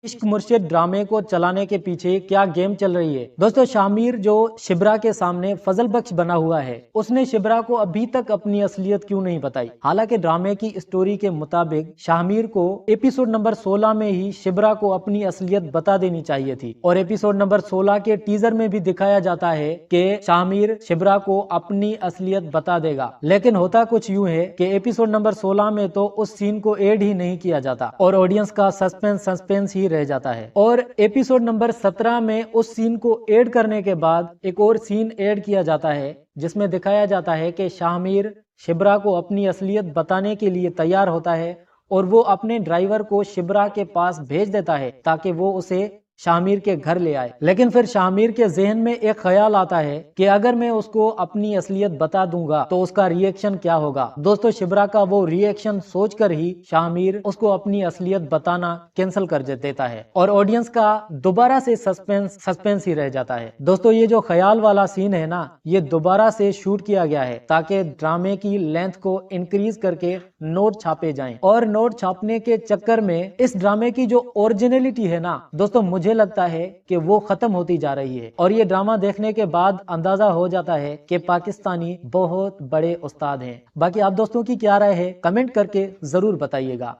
इश्क मुर्शिद ड्रामे को चलाने के पीछे क्या गेम चल रही है। दोस्तों, शामिर जो शिब्रा के सामने फजल बख्श बना हुआ है, उसने शिब्रा को अभी तक अपनी असलियत क्यों नहीं बताई। हालांकि ड्रामे की स्टोरी के मुताबिक शामिर को एपिसोड नंबर 16 में ही शिब्रा को अपनी असलियत बता देनी चाहिए थी और एपिसोड नंबर 16 के टीजर में भी दिखाया जाता है कि शामिर शिब्रा को अपनी असलियत बता देगा। लेकिन होता कुछ यूं है कि एपिसोड नंबर 16 में तो उस सीन को ऐड ही नहीं किया जाता और ऑडियंस का सस्पेंस ही रह जाता है। और एपिसोड नंबर 17 में उस सीन को ऐड करने के बाद एक और सीन ऐड किया जाता है जिसमें दिखाया जाता है कि शामिर शिब्रा को अपनी असलियत बताने के लिए तैयार होता है और वो अपने ड्राइवर को शिब्रा के पास भेज देता है ताकि वो उसे शामिर के घर ले आए। लेकिन फिर शामिर के जहन में एक ख्याल आता है कि अगर मैं उसको अपनी असलियत बता दूंगा तो उसका रिएक्शन क्या होगा। दोस्तों, शिब्रा का वो रिएक्शन सोचकर ही शामिर उसको अपनी असलियत बताना कैंसिल कर देता है और ऑडियंस का दोबारा से सस्पेंस ही रह जाता है। दोस्तों, ये जो ख्याल वाला सीन है ना, ये दोबारा से शूट किया गया है ताकि ड्रामे की लेंथ को इंक्रीज करके नोट छापे जाएं और नोट छापने के चक्कर में इस ड्रामे की जो ओरिजिनलिटी है ना दोस्तों, मुझे लगता है कि वो खत्म होती जा रही है। और ये ड्रामा देखने के बाद अंदाजा हो जाता है कि पाकिस्तानी बहुत बड़े उस्ताद हैं। बाकी आप दोस्तों की क्या राय है, कमेंट करके जरूर बताइएगा।